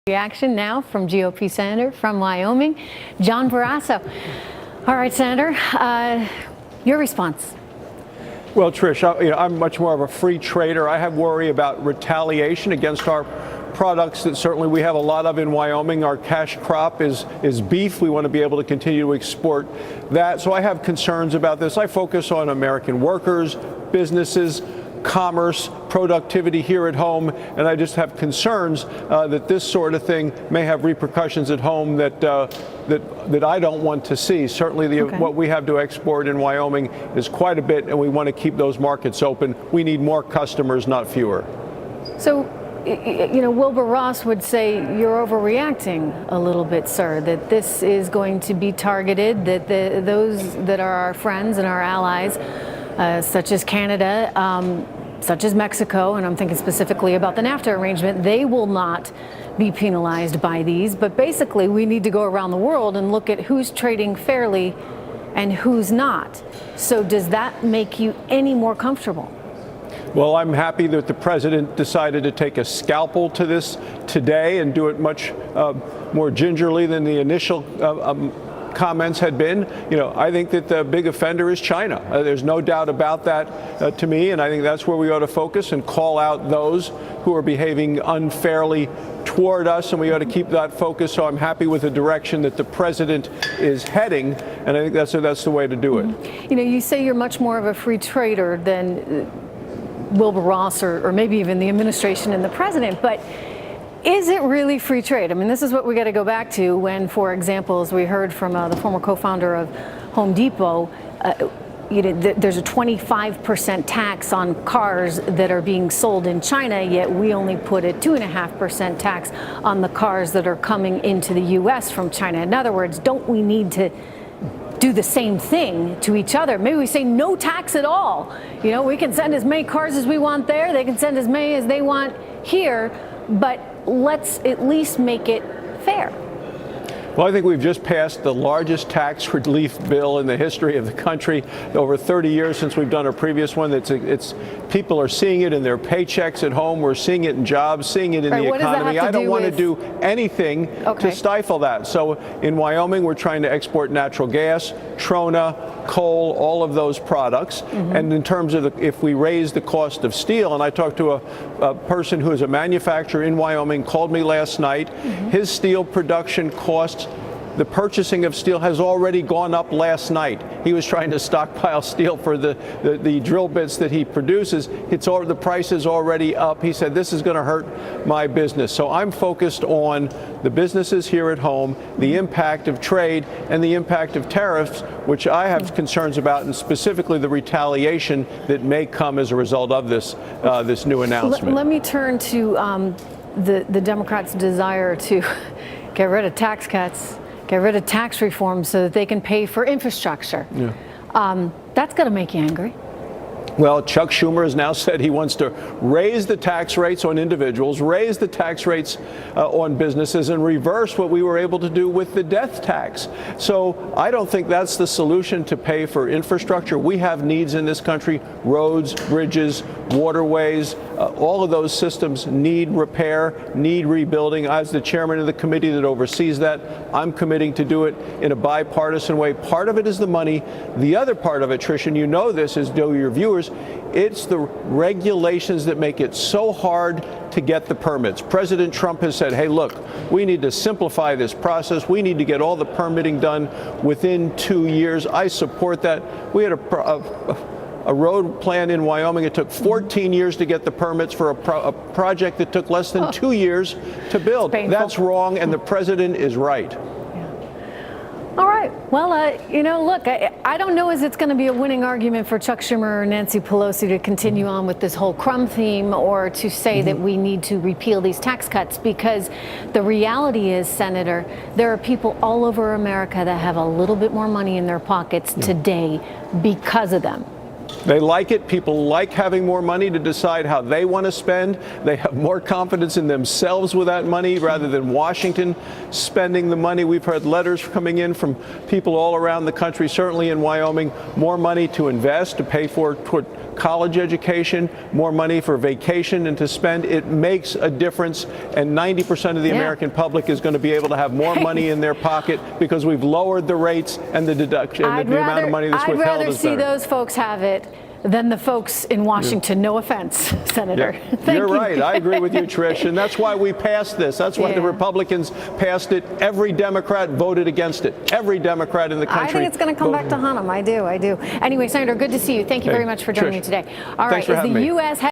Reaction now from GOP Senator from Wyoming, John Barrasso. All right, Senator, your response. Well, Trish, I'm much more of a free trader. I have worry about retaliation against our products that certainly we have a lot of in Wyoming. Our cash crop is beef. We want to be able to continue to export that. So I have concerns about this. I focus on American workers, businesses, commerce, productivity here at home, and I just have concerns that this sort of thing may have repercussions at home that I don't want to see. Certainly, what we have to export in Wyoming is quite a bit, and we want to keep those markets open. We need more customers, not fewer. So, Wilbur Ross would say you're overreacting a little bit, sir, that this is going to be targeted, that those that are our friends and our allies, such as Canada, such as Mexico, and I'm thinking specifically about the NAFTA arrangement, they will not be penalized by these. But basically, we need to go around the world and look at who's trading fairly and who's not. So does that make you any more comfortable? Well, I'm happy that the president decided to take a scalpel to this today and do it much more gingerly than the initial comments had been. I think that the big offender is China. There's no doubt about that to me, and I think that's where we ought to focus and call out those who are behaving unfairly toward us, and we ought to keep that focus. So I'm happy with the direction that the president is heading, and I think that's the way to do it. You say you're much more of a free trader than Wilbur Ross or maybe even the administration and the president, but is it really free trade? I mean, this is what we got to go back to when, for example, as we heard from the former co-founder of Home Depot, there's a 25% tax on cars that are being sold in China, yet we only put a 2.5% tax on the cars that are coming into the U.S. from China. In other words, don't we need to do the same thing to each other? Maybe we say no tax at all. We can send as many cars as we want there. They can send as many as they want here, but let's at least make it fair. Well, I think we've just passed the largest tax relief bill in the history of the country. Over 30 years since we've done a previous one. People are seeing it in their paychecks at home. We're seeing it in jobs, seeing it in the economy. I don't want to do anything to stifle that. So in Wyoming, we're trying to export natural gas, trona, coal, all of those products. And in terms of if we raise the cost of steel, and I talked to a person who is a manufacturer in Wyoming, called me last night. His steel production costs, the purchasing of steel has already gone up last night. He was trying to stockpile steel for the drill bits that he produces. The price is already up. He said, this is going to hurt my business. So I'm focused on the businesses here at home, the impact of trade, and the impact of tariffs, which I have concerns about, and specifically the retaliation that may come as a result of this new announcement. Let me turn to the Democrats' desire to get rid of tax cuts, get rid of tax reform so that they can pay for infrastructure. That's going to make you angry. Well, Chuck Schumer has now said he wants to raise the tax rates on individuals, raise the tax rates on businesses, and reverse what we were able to do with the death tax. So I don't think that's the solution to pay for infrastructure. We have needs in this country: roads, bridges, waterways. All of those systems need repair, need rebuilding. As the chairman of the committee that oversees that, I'm committing to do it in a bipartisan way. Part of it is the money. The other part of it, Trish, and you know this as do your viewers, it's the regulations that make it so hard to get the permits. President Trump has said, hey, look, we need to simplify this process. We need to get all the permitting done within 2 years. I support that. We had a road plan in Wyoming. It took 14 years to get the permits for a project that took less than 2 years to build. That's wrong, and the president is right. All right. Well, look, I don't know as it's going to be a winning argument for Chuck Schumer or Nancy Pelosi to continue on with this whole crumb theme, or to say that we need to repeal these tax cuts, because the reality is, Senator, there are people all over America that have a little bit more money in their pockets today because of them. They like it. People like having more money to decide how they want to spend. They have more confidence in themselves with that money rather than Washington spending the money. We've heard letters coming in from people all around the country, certainly in Wyoming, more money to invest, to pay for college education, more money for vacation and to spend. It makes a difference, and 90% of the American public is going to be able to have more money in their pocket because we've lowered the rates and the deduction, and the amount of money that's withheld is better. I'd rather see those folks have it than the folks in Washington. No offense, Senator. Yeah. You're right. I agree with you, Trish, and that's why we passed this. That's why the Republicans passed it. Every Democrat voted against it. Every Democrat in the country. I think it's going to come back to haunt them. I do. Anyway, Senator, good to see you. Thank you very much for joining me today. All right, Thanks for having me. U.S.